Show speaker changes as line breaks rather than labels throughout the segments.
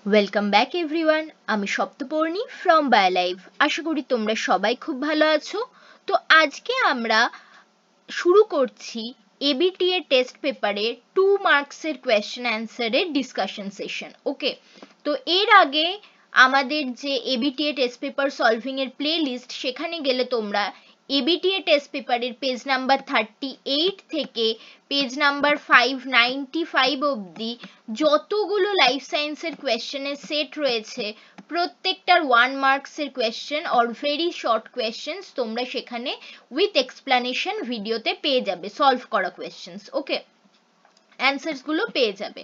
Welcome back everyone, আমি Saptaparni from বায়োলাইভ। আশা করি তোমরা সবাই খুব ভালো আছো। তো আজকে আমরা শুরু করছি এবিটিএ টেস্ট পেপারে 2 মার্কসের কোয়েশ্চেন অ্যান্সারের ডিসকাশন সেশন। ওকে, তো এর আগে আমাদের যে এবিটিএ টেস্ট পেপার সলভিং এর প্লে লিস্ট, সেখানে গেলে তোমরা এবিটিএ টেস্ট পেপারের পেজ নাম্বার 38 থেকে পেজ নাম্বার 595 অবধি যতগুলো লাইফ সায়েন্সের কোয়েশ্চেনের সেট রয়েছে, প্রত্যেকটার 1 মার্কসের question or very short questions তোমরা সেখানে উইথ এক্সপ্লানেশন ভিডিওতে পেয়ে যাবে, সলভ করা কোয়েশ্চেন্স। ওকে, অ্যান্সার্স গুলো পেয়ে যাবে।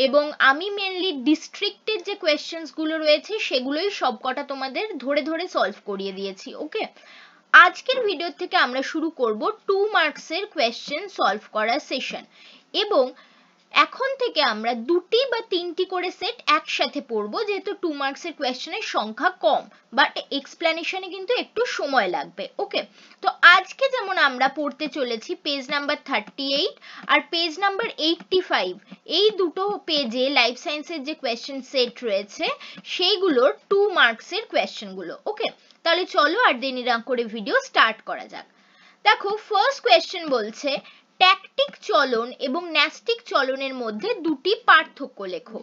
এবং আমি মেনলি ডিস্ট্রিক্টের যে কোয়েশ্চেন্স গুলো রয়েছে সেগুলোই সবকটা তোমাদের ধরে ধরে সলভ করিয়ে দিয়েছি। ওকে, আজকের ভিডিও থেকে আমরা শুরু করব 2 মার্কসের কোয়েশ্চেন সলভ করার সেশন। এবং এখন থেকে আমরা দুটি বা তিনটি করে সেট একসাথে পড়বো, যেহেতু 2 মার্কসের কোয়েশ্চেনের সংখ্যা কম, বাট এক্সপ্লানেশনে কিন্তু একটু সময় লাগবে। ওকে, তো আজকে যেমন আমরা পড়তে চলেছি পেজ নাম্বার 38 আর পেজ নাম্বার 85, এই দুটো পেজে লাইফ সায়েন্সের যে কোয়েশ্চেন সেট রয়েছে সেইগুলোর 2 মার্কসের কোয়েশ্চেনগুলো। ওকে, তাহলে চলো আর দেরি না করে ভিডিও স্টার্ট করা যাক। দেখো, ফার্স্ট কোয়েশ্চেন বলছে ট্যাকটিক চলন এবং ন্যাস্টিক চলনের মধ্যে দুটি পার্থক্য লেখো।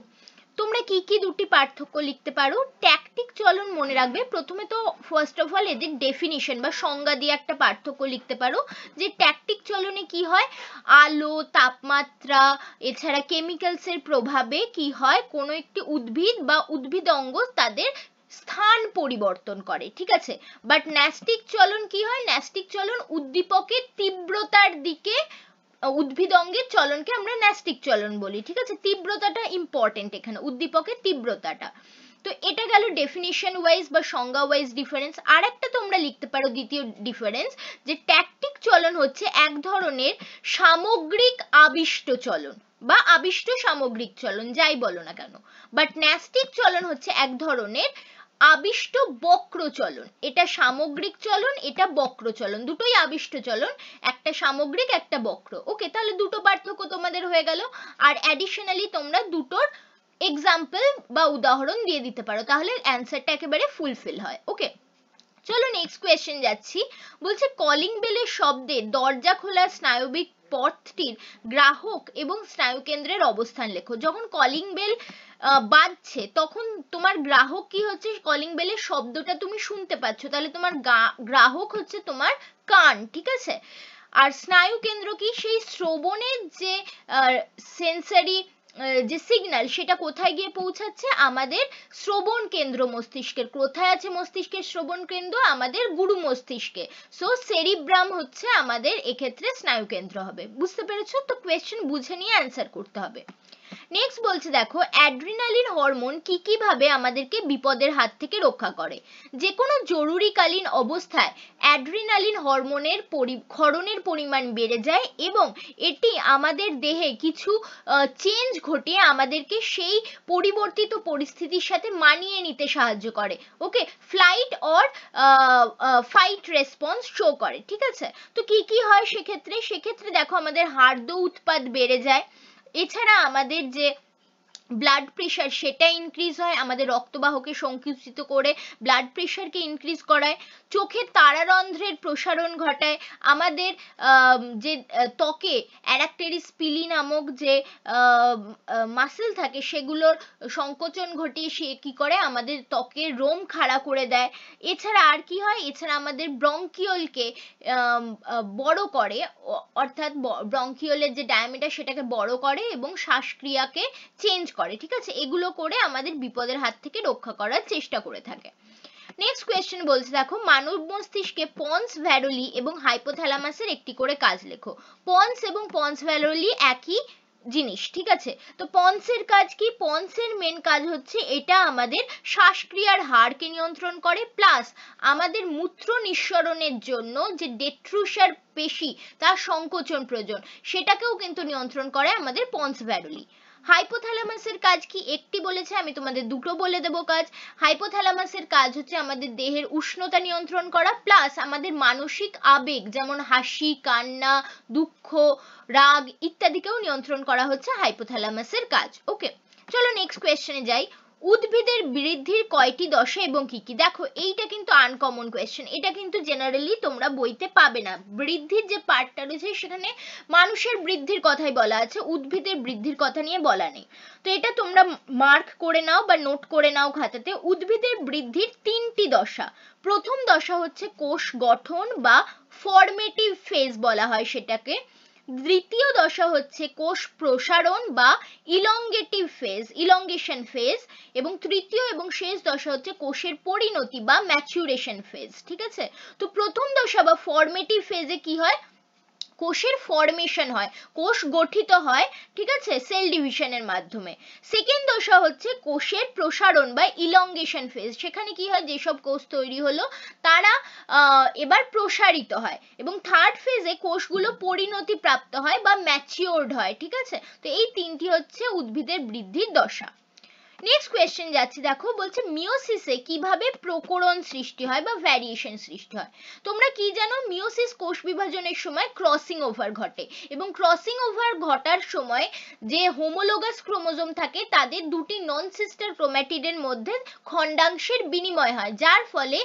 তোমরা কি কি দুটি পার্থক্য লিখতে পারো? ট্যাকটিক চলন মনে রাখবে, প্রথমে তো ফার্স্ট অফ অল এদের ডেফিনিশন বা সংজ্ঞা দিয়ে একটা পার্থক্য লিখতে পারো যে ট্যাকটিক চলনে কি হয়, আলো, তাপমাত্রা এছাড়া কেমিক্যালসের প্রভাবে কি হয়, কোনো একটি উদ্ভিদ বা উদ্ভিদঙ্গ তাদের স্থান পরিবর্তন করে, ঠিক আছে। বাট ন্যাস্টিক চলন কি হয়, ন্যাস্টিক চলন উদ্দীপকের তীব্রতার দিকে, উদ্ভিদ অঙ্গের চলনকে আমরা ন্যাস্টিক চলন বলি, ঠিক আছে। তীব্রতাটা ইম্পর্টেন্ট এখানে, উদ্দীপকের তীব্রতাটা। তো এটা গেল ডেফিনিশন ওয়াইজ বা সংজ্ঞা ওয়াইজ ডিফারেন্স। আর একটা তোমরা লিখতে পারো দ্বিতীয় ডিফারেন্স, যে ট্যাকটিক চলন হচ্ছে এক ধরনের সামগ্রিক আবিষ্ট চলন বা আবিষ্ট সামগ্রিক চলন, যাই বলো না কেন। বাট ন্যাস্টিক চলন হচ্ছে এক ধরনের আবিষ্ট বক্র চলন। এটা সামগ্রিক চলন, এটা বক্র চলন, দুটোই আবিষ্ট চলন, একটা সামগ্রিক একটা বক্র। ওকে, তাহলে দুটো পার্থক্য তোমাদের হয়ে গেল। আর অ্যাডিশনালি তোমরা দুটোর এক্সাম্পল বা উদাহরণ দিয়ে দিতে পারো, তাহলে অ্যান্সারটা একেবারে ফুলফিল হয়। ওকে, চলো নেক্সট কোয়েশ্চেন যাচ্ছি। বলছে কলিং বেলের শব্দে দরজা খোলার স্নায়বিক পথটির গ্রাহক এবং স্নায়ুকেন্দ্রের অবস্থান লেখো। যখন কলিং বেল বাজছে তখন তোমার গ্রাহক কি হচ্ছে, কলিং বেলের শব্দটা তুমি শুনতে পাচ্ছ, তাহলে তোমার গ্রাহক হচ্ছে তোমার কান, ঠিক আছে। আর স্নায়ু কেন্দ্র কি, সেই শ্রবণের যে সেন্সারি যে সিগন্যাল, সেটা কোথায় গিয়ে পৌঁছাচ্ছে, আমাদের শ্রবণ কেন্দ্র মস্তিষ্কের। কোথায় আছে মস্তিষ্কের শ্রবণ কেন্দ্র, আমাদের গুরু মস্তিষ্কে। সো সেরিব্রাম হচ্ছে আমাদের এক্ষেত্রে স্নায়ু কেন্দ্র হবে। বুঝতে পেরেছো? তো কোয়েশ্চেন বুঝে নিয়ে অ্যান্সার করতে হবে। নেক্সট বলছে দেখো, অ্যাড্রিনালিন হরমোন কি কি ভাবে আমাদেরকে বিপদের হাত থেকে রক্ষা করে। যে কোনো জরুরিকালীন অবস্থায় অ্যাড্রিনালিন হরমোনের ক্ষরণের পরিমাণ বেড়ে যায় এবং এটি আমাদের দেহে কিছু চেঞ্জ ঘটিয়ে আমাদেরকে সেই পরিবর্তিত পরিস্থিতির সাথে মানিয়ে নিতে সাহায্য করে। Okay, flight or fight response show করে, ঠিক আছে। তো কি কি হয় সেক্ষেত্রে? সেক্ষেত্রে দেখো, আমাদের হার্দ উৎপাদ বেড়ে যায়, এছাড়া আমাদের যে ব্লাড প্রেশার সেটা ইনক্রিজ হয়, আমাদের রক্তবাহকে সংকুচিত করে ব্লাড প্রেশারকে ইনক্রিজ করায়, চোখের তারারন্ধ্রের প্রসারণ ঘটায়, আমাদের যে ত্বকে অ্যাডাক্টেরিস পিলি নামক যে মাসেল থাকে সেগুলোর সংকোচন ঘটিয়ে সে কি করে, আমাদের ত্বকের রোম খাড়া করে দেয়। এছাড়া আর কি হয়, এছাড়া আমাদের ব্রঙ্কিওলকে বড় করে, অর্থাৎ ব্রঙ্কিওলের যে ডায়ামিটার সেটাকে বড় করে এবং শ্বাসক্রিয়াকে চেঞ্জ করে, ঠিক আছে। এগুলো করে আমাদের বিপদের হাত থেকে রক্ষা করার চেষ্টা করে থাকে। নেক্সট কোয়েশ্চেন বলছে দেখো, মানব মস্তিষ্কে পন্স ভ্যারোলি এবং হাইপোথ্যালামাসের একটি করে কাজ লেখো। পন্স এবং পন্স ভ্যারোলি একই জিনিস, ঠিক আছে। তো পন্সের কাজ কি? পন্সের মেন কাজ হচ্ছে এটা আমাদের শ্বাসক্রিয়ার হারকে নিয়ন্ত্রণ করে, প্লাস আমাদের মূত্র নিঃসরণের জন্য যে ডেট্রুসার পেশি তার সংকোচন প্রয়োজন সেটাকেও কিন্তু নিয়ন্ত্রণ করে আমাদের পন্স ভ্যারোলি। হাইপোথ্যালামাসের কাজ কি? একটি বলেছে, আমি তোমাদের দুটো বলে দেবো কাজ। হাইপোথ্যালামাসের কাজ হচ্ছে আমাদের দেহের উষ্ণতা নিয়ন্ত্রণ করা, প্লাস আমাদের মানসিক আবেগ যেমন হাসি, কান্না, দুঃখ, রাগ ইত্যাদিকেও নিয়ন্ত্রণ করা হচ্ছে হাইপোথ্যালামাসের কাজ। ওকে, চলো নেক্সট কোয়েশ্চেনে যাই। উদ্ভিদের বৃদ্ধির কয়টি দশা এবং কি কি? দেখো এইটা কিন্তু আনকমন কোয়েশ্চেন, এটা কিন্তু জেনারেলি তোমরা বইতে পাবে না। বৃদ্ধির যে পার্টটা রয়েছে সেখানে মানুষের বৃদ্ধির কথাই বলা আছে, উদ্ভিদের বৃদ্ধির কথা নিয়ে বলা নেই। তো এটা তোমরা মার্ক করে নাও বা নোট করে নাও খাতাতে। উদ্ভিদের বৃদ্ধির 3টি দশা। প্রথম দশা হচ্ছে কোষ গঠন বা ফর্মেটিভ ফেজ বলা হয় সেটাকে। দ্বিতীয় দশা হচ্ছে কোষ প্রসারণ বা ইলংগেশন ফেজ, এবং তৃতীয় এবং শেষ দশা হচ্ছে কোষের পরিণতি বা ম্যাচুরেশন ফেজ। ঠিক আছে, তো প্রথম দশা বা ফর্মেটিভ ফেজে কি হয়? কোষের ফর্মেশন হয়, কোষ গঠিত হয়, ঠিক আছে, সেল ডিভিশনের মাধ্যমে। সেকেন্ড দশা হচ্ছে কোষের প্রসারণ বা ইলংগেশন ফেজ, সেখানে কি হয়, যেসব কোষ তৈরি হলো তারা এবার প্রসারিত হয়। এবং থার্ড ফেজে কোষগুলো পরিণতি প্রাপ্ত হয় বা ম্যাচিওরড হয়। ঠিক আছে, তো এই 3টি হচ্ছে উদ্ভিদের বৃদ্ধির দশা। নেক্সট কোয়েশ্চেন যাচ্ছি, দেখো বলছে মিওসিসে কিভাবে প্রকরণ সৃষ্টি হয় বা ভ্যারিয়েশন সৃষ্টি হয়। তোমরা কি জানো, মিওসিস কোষ বিভাজনের সময় ক্রসিং ওভার ঘটে, এবং ক্রসিং ওভার ঘটার সময় যে হোমোলোগাস ক্রোমোজোম থাকে তাদের দুটি নন সিস্টার ক্রোম্যাটিডের মধ্যে খণ্ডাংশের বিনিময় হয়, যার ফলে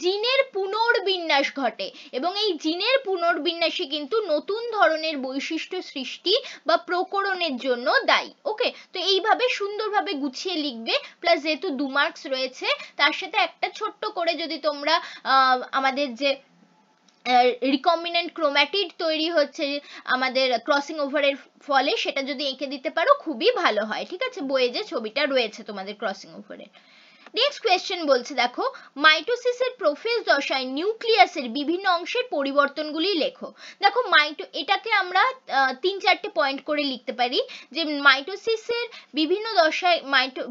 জিনের পুনর্বিন্যাস ঘটে, এবং এই জিনের পুনর্বিন্যাসে কিন্তু নতুন ধরনের বৈশিষ্ট্য সৃষ্টি বা প্রকরণের জন্য দায়ী। ওকে, তো এইভাবে সুন্দরভাবে গুছিয়ে লিখবে, প্লাস যেহেতু 2 মার্কস রয়েছে তার সাথে একটা ছোট্ট করে যদি তোমরা আমাদের যে রিকম্বিনেন্ট ক্রোম্যাটিড তৈরি হচ্ছে আমাদের ক্রসিং ওভারের ফলে, সেটা যদি এঁকে দিতে পারো খুবই ভালো হয়। ঠিক আছে, বইয়ে যে ছবিটা রয়েছে তোমাদের ক্রসিং ওভারের। নেক্সট কোয়েশ্চেন বলছে, দেখো মাইটোসিসের প্রোফেজ দশায় নিউক্লিয়াসের বিভিন্ন অংশের পরিবর্তনগুলি লেখো। দেখো এটাকে আমরা 3-4টে পয়েন্ট করে লিখতে পারি যে মাইটোসিসের বিভিন্ন দশায়,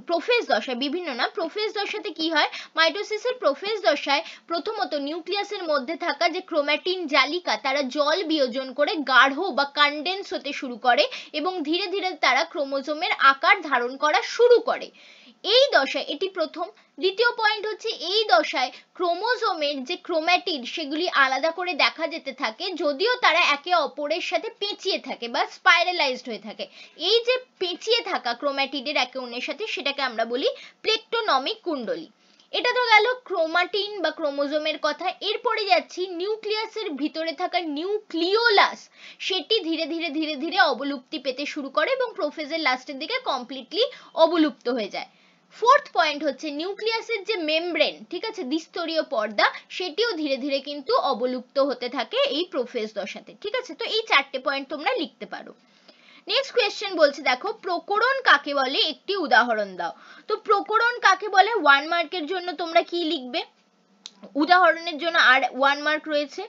প্রোফেজ দশায়, বিভিন্ন না, প্রোফেজ দশাতে কি হয়, মাইটোসিসের প্রোফেজ দশায় প্রথমত নিউক্লিয়াসের মধ্যে থাকা যে ক্রোম্যাটিন জালিকা তারা জল বিয়োজন করে গাঢ় বা কনডেন্স হতে শুরু করে, এবং ধীরে ধীরে তারা ক্রোমোজোমের আকার ধারণ করা শুরু করে। এই দশায়, এটি প্রথম। দ্বিতীয় পয়েন্ট হচ্ছে, এই দশায় ক্রোমোজোমের যে ক্রোম্যাটিড সেগুলি আলাদা করে দেখা যেতে থাকে, যদিও তারা একে অপরের সাথে পেঁচিয়ে থাকে বা স্পাইরালাইজড হয়ে থাকে। এই যে পেঁচিয়ে থাকা ক্রোম্যাটিডের একে অন্যের সাথে, সেটাকে আমরা বলি প্লেকটোনমিক কুণ্ডলী। এটা তো গেল ক্রোমাটিন বা ক্রোমোজোমের কথা। এরপরে যাচ্ছি নিউক্লিয়াসের ভিতরে থাকা নিউক্লিওলাস, সেটি ধীরে ধীরে ধীরে ধীরে অবলুপ্তি পেতে শুরু করে এবং প্রোফেজের লাস্টের দিকে কমপ্লিটলি অবলুপ্ত হয়ে যায়। ফোর্থ পয়েন্ট হচ্ছে নিউক্লিয়াসের যে মেমব্রেন, ঠিক আছে, দ্বিস্তরীয় পর্দা, সেটিও ধীরে ধীরে কিন্তু অবলুপ্ত হতে থাকে এই প্রোফেজ দশাতে। ঠিক আছে, তো এই 4টে পয়েন্ট তোমরা লিখতে পারো। নেক্সট কোয়েশ্চেন বলছে, দেখো প্রকরণ কাকে বলে একটি উদাহরণ দাও। তো প্রকরণ কাকে বলে 1 মার্কের জন্য তোমরা কি লিখবে? উদাহরণের জন্য আর 1 মার্ক রয়েছে।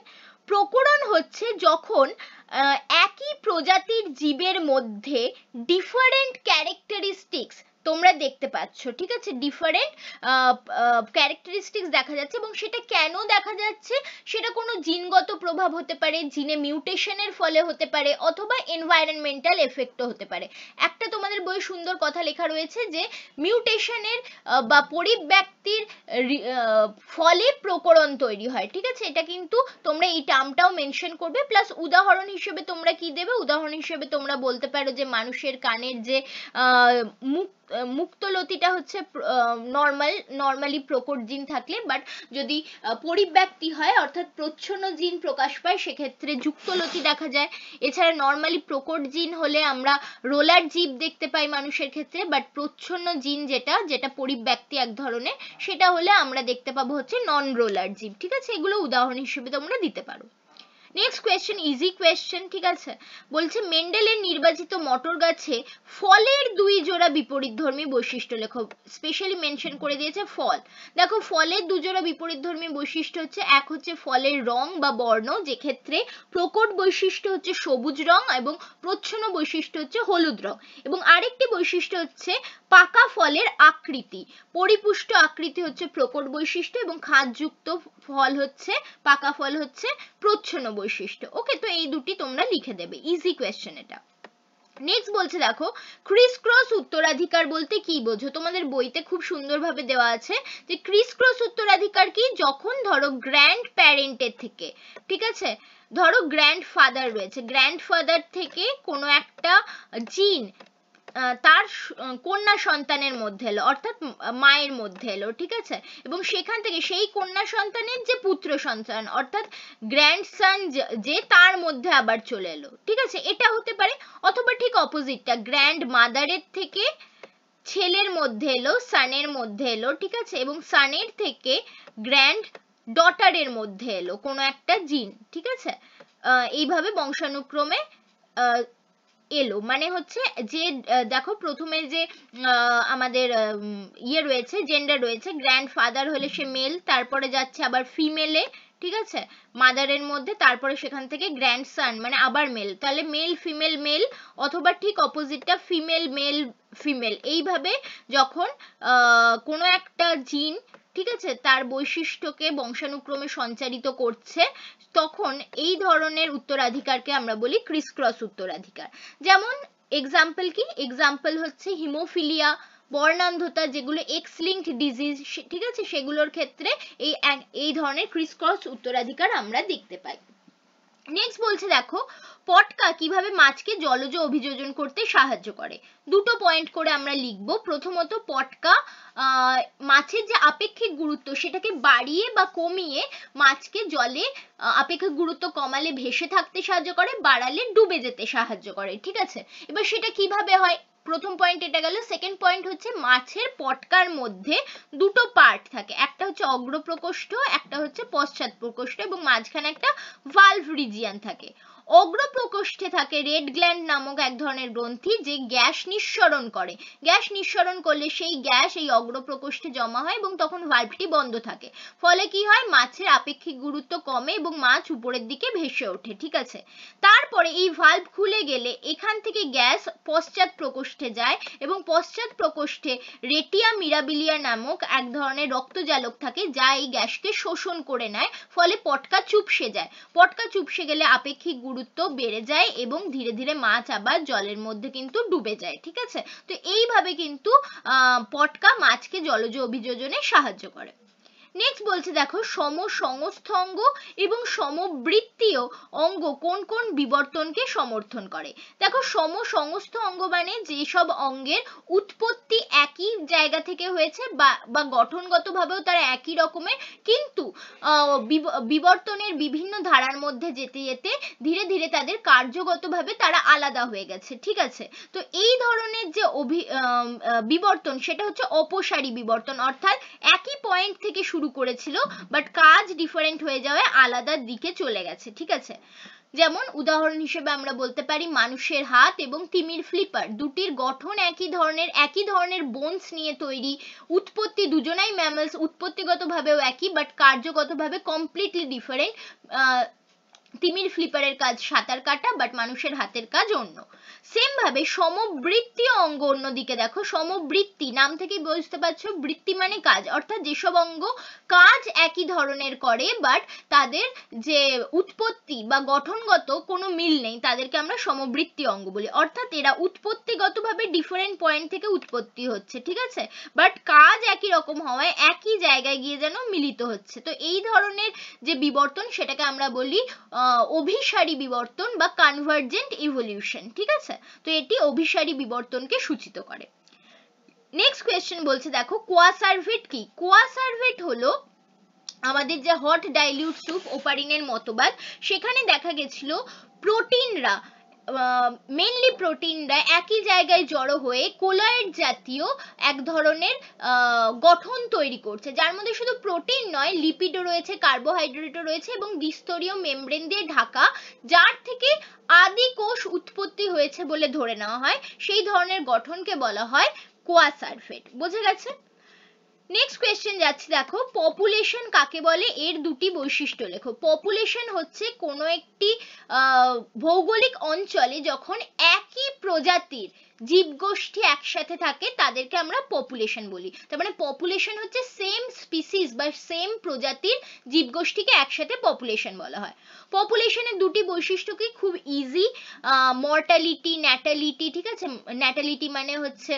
প্রকরণ হচ্ছে যখন একই প্রজাতির জীবের মধ্যে ডিফারেন্ট ক্যারেক্টারিস্টিক্স তোমরা দেখতে পাচ্ছ, ঠিক আছে, ডিফারেন্ট ক্যারেক্টারিস্টিক্স দেখা যাচ্ছে, এবং সেটা কেন দেখা যাচ্ছে, সেটা কোনো জিনগত প্রভাব হতে পারে, জিনে মিউটেশনের ফলে হতে পারে, অথবা এনভায়রনমেন্টাল এফেক্টও হতে পারে। একটা তোমাদের বই সুন্দর কথা লেখা রয়েছে যে মিউটেশনের বা পরিব্যক্তির ফলে প্রকরণ তৈরি হয়। ঠিক আছে, এটা কিন্তু তোমরা এই টার্মটাও মেনশন করবে, প্লাস উদাহরণ হিসেবে তোমরা কি দেবে, উদাহরণ হিসেবে তোমরা বলতে পারো যে মানুষের কানের যে মুক্তলতিটা হচ্ছে নর্মালি প্রকট জিন থাকলে, বাট যদি পরিব্যক্তি হয় অর্থাৎ প্রচ্ছন্ন জিন প্রকাশ পায় সেক্ষেত্রে যুক্তলতি দেখা যায়। এছাড়া নর্মালি প্রকট জিন হলে আমরা রোলার জিভ দেখতে পাই মানুষের ক্ষেত্রে, বাট প্রচ্ছন্ন জিন যেটা পরিব্যক্তি এক ধরনের, সেটা হলে আমরা দেখতে পাবো হচ্ছে নন রোলার জিভ। ঠিক আছে, এগুলো উদাহরণ হিসেবে তোমরা দিতে পারো। নেক্সট কোয়েশ্চেন, ইজি কোয়েশ্চেন, ঠিক আছে, বলছে মেন্ডেলের নির্বাচিত মটর গাছে ফলের 2 জোড়া বিপরীতধর্মী বৈশিষ্ট্য লেখো। স্পেশালি মেনশন করে দিয়েছে ফল। দেখো ফলের 2 জোড়া বিপরীতধর্মী বৈশিষ্ট্য হচ্ছে, এক হচ্ছে ফলের রং বা বর্ণ, যে ক্ষেত্রে প্রকট বৈশিষ্ট্য হচ্ছে সবুজ রং এবং প্রচ্ছন্ন বৈশিষ্ট্য হচ্ছে হলুদ রং, এবং আরেকটি বৈশিষ্ট্য হচ্ছে পাকা ফলের আকৃতি। পরিপুষ্ট আকৃতি হচ্ছে প্রকট বৈশিষ্ট্য, এবং খাঁজযুক্ত ফল হচ্ছে, পাকা ফল হচ্ছে প্রচ্ছন্ন বৈশিষ্ট্য। ওকে, তো এই দুটি তোমরা লিখে দেবে, ইজি কোয়েশ্চেন এটা। নেক্সট বলছে, দেখো ক্রিস ক্রস উত্তরাধিকার বলতে কি বোঝো। তোমাদের বইতে খুব সুন্দরভাবে দেওয়া আছে যে ক্রিস ক্রস উত্তরাধিকার কি, যখন ধরো গ্র্যান্ড প্যারেন্টের থেকে, ঠিক আছে, ধরো গ্র্যান্ড ফাদার রয়েছে, গ্র্যান্ড ফাদার থেকে কোনো একটা জিন তার কন্যা সন্তানের মধ্যে এলো, অর্থাৎ মায়ের মধ্যে এলো, ঠিক আছে, এবং সেখান থেকে সেই কন্যা সন্তানের যে পুত্র সন্তান অর্থাৎ গ্র্যান্ডসন যে তার মধ্যে আবার চলে এলো, ঠিক আছে, এটা হতে পারে। অথবা ঠিক অপোজিটটা, গ্র্যান্ড মাদারের থেকে ছেলের মধ্যে এলো, সানের মধ্যে এলো, ঠিক আছে, এবং সানের থেকে গ্র্যান্ড ডটারের মধ্যে এলো কোনো একটা জিন, ঠিক আছে, এইভাবে বংশানুক্রমে এলো। মানে হচ্ছে যে দেখো প্রথমে যে আমাদের ইয়ে রয়েছে, জেন্ডার রয়েছে, গ্র্যান্ডফাদার হলে সে মেল, তারপরে যাচ্ছে আবার ফিমেলে, ঠিক আছে, মাদারের মধ্যে, তারপরে সেখান থেকে গ্র্যান্ডসন মানে আবার মেল, তাহলে মেল ফিমেল মেল, অথবা ঠিক অপোজিটটা ফিমেল মেল ফিমেল। এইভাবে যখন কোনো একটা জিন, ঠিক আছে, তার বৈশিষ্ট্যকে বংশানুক্রমে সঞ্চারিত করছে, তখন এই ধরনের উত্তরাধিকারকে আমরা বলি ক্রিস ক্রস উত্তরাধিকার। যেমন এক্সাম্পল কি, এক্সাম্পল হচ্ছে হিমোফিলিয়া, বর্ণান্ধতা, যেগুলো এক্স লিঙ্কড ডিজিজ, ঠিক আছে, সেগুলোর ক্ষেত্রে এই ধরনের ক্রিস ক্রস উত্তরাধিকার আমরা দেখতে পাই। নেক্সট বলছে দেখো পটকা কিভাবে মাছকে জলজ অভিযোজন করতে সাহায্য করে। দুটো পয়েন্ট করে আমরা লিখবো। প্রথমত পটকা মাছের যে আপেক্ষিক গুরুত্ব সেটাকে বাড়িয়ে বা কমিয়ে মাছকে জলে আপেক্ষিক গুরুত্ব কমালে ভেসে থাকতে সাহায্য করে, বাড়ালে ডুবে যেতে সাহায্য করে, ঠিক আছে। এবার সেটা কিভাবে হয়, প্রথম পয়েন্ট এটা গেল। সেকেন্ড পয়েন্ট হচ্ছে মাছের পটকার মধ্যে দুটো পার্ট থাকে, একটা হচ্ছে অগ্রপ্রকোষ্ঠ, একটা হচ্ছে পশ্চাৎ প্রকোষ্ঠ, এবং মাঝখানে একটা ভালভ রিজিয়ন থাকে। অগ্রপ্রকোষ্ঠে থাকে রেড গ্ল্যান্ড নামক এক ধরনের গ্রন্থি, যে গ্যাস নিঃসরণ করে। গ্যাস নিঃসরণ করলে সেই গ্যাস এই অগ্রপ্রকোষ্ঠে জমা হয় এবং তখন ভালভটি বন্ধ থাকে, ফলে কি হয়, মাছের আপেক্ষিক গুরুত্ব কমে এবং মাছ উপরের দিকে ভেসে ওঠে, ঠিক আছে। তারপরে এই ভালভ খুলে গেলে এখান থেকে গ্যাস পশ্চাৎ প্রকোষ্ঠে যায়, এবং পশ্চাৎ প্রকোষ্ঠে রেটিয়া মিরাবিলিয়া নামক এক ধরনের রক্তজালক থাকে, যা এই গ্যাসকে শোষণ করে নেয়, ফলে পটকা চুপসে যায়। পটকা চুপসে গেলে আপেক্ষিক গুরুত্ব বেড়ে যায় এবং ধীরে ধীরে মাছ আবার জলের মধ্যে কিন্তু ডুবে যায়, ঠিক আছে। তো এইভাবে কিন্তু পটকা মাছকে জলজ অভিযোজনে সাহায্য করে। নেক্সট বলছে দেখো সমসংস্থ অঙ্গ এবং সমবৃত্তীয় অঙ্গ কোন কোন বিবর্তনকে সমর্থন করে। দেখো সমসংস্থ অঙ্গ মানে যেসব অঙ্গের উৎপত্তি একই জায়গা থেকে হয়েছে বা গঠনগতভাবেও তারা একই রকমের, কিন্তু বিবর্তনের বিভিন্ন ধারার মধ্যে যেতে যেতে ধীরে ধীরে তাদের কার্যগতভাবে তারা আলাদা হয়ে গেছে, ঠিক আছে। তো এই ধরনের যে বিবর্তন সেটা হচ্ছে অপসারী বিবর্তন, অর্থাৎ একই পয়েন্ট থেকে শুরু করেছিল বাট কাজ ডিফারেন্ট হয়ে যাওয়ায় আলাদা দিকে চলে গেছে, ঠিক আছে। যেমন উদাহরণ হিসেবে আমরা বলতে পারি মানুষের হাত এবং তিমির ফ্লিপার, দুটির গঠন একই ধরনের বোনস নিয়ে তৈরি, উৎপত্তি দুজনাই ম্যামলস, উৎপত্তিগতভাবেও একই বাট কার্যগতভাবে কমপ্লিটলি ডিফারেন্ট। তিমির ফ্লিপারের কাজ সাঁতার কাটা, বাট মানুষের হাতের কাজ অন্য। সেম ভাবে সমবৃত্তীয় অঙ্গ অন্যদিকে দেখো, সমবৃত্তি নাম থেকেই বুঝতে পারছো, বৃত্তি মানে কাজ, অর্থাৎ যেসব অঙ্গ কাজ একই ধরনের করে বাট তাদের যে উৎপত্তি বা গঠনগত কোনো মিল নেই, তাদেরকে আমরা সমবৃত্তি অঙ্গ বলি। অর্থাৎ এরা উৎপত্তিগতভাবে ডিফারেন্ট পয়েন্ট থেকে উৎপত্তি হচ্ছে, ঠিক আছে, বাট কাজ একই রকম হওয়ায় একই জায়গায় গিয়ে যেন মিলিত হচ্ছে। তো এই ধরনের যে বিবর্তন সেটাকে আমরা বলি অভিসারী বিবর্তন বা কনভার্জেন্ট ইভলিউশন, ঠিক আছে। তো এটি অভিসারী বিবর্তনকে সূচিত করে। নেক্সট কোয়েশ্চেন বলছে দেখো কোয়াসার্ভেট কি। কোয়াসার্ভেট হলো আমাদের যে হট ডাইলিউট স্যুপ ওপারিনের মতবাদ, সেখানে দেখা গেছিল প্রোটিনরা মেনলি প্রোটিনরা একই জায়গায় জড়ো হয়ে কোলয়েড জাতীয় এক ধরনের গঠন তৈরি করছে, যার মধ্যে শুধু প্রোটিন নয় লিপিডও রয়েছে, কার্বোহাইড্রেটও রয়েছে এবং দ্বিস্তরীয় মেমব্রেন দিয়ে ঢাকা, যার থেকে আদি কোষ উৎপত্তি হয়েছে বলে ধরে নেওয়া হয়। সেই ধরনের গঠনকে বলা হয় কোয়াসার্ভেট। বোঝা গেছে? নেক্সট কোয়েশ্চেন যাচ্ছে দেখো পপুলেশন কাকে বলে, এর দুটি বৈশিষ্ট্য লেখো। পপুলেশন হচ্ছে কোনো একটি ভৌগোলিক অঞ্চলে যখন একই প্রজাতির জীবগোষ্ঠী একসাথে থাকে তাদেরকে আমরা পপুলেশন বলি। তার মানে পপুলেশন হচ্ছে সেম স্পিসিস বা সেম প্রজাতির জীবগোষ্ঠীকে একসাথে পপুলেশন বলা হয়। পপুলেশনের দুটি বৈশিষ্ট্য কি, খুব ইজি, মর্টালিটি ন্যাটালিটি, ঠিক আছে। ন্যাটালিটি মানে হচ্ছে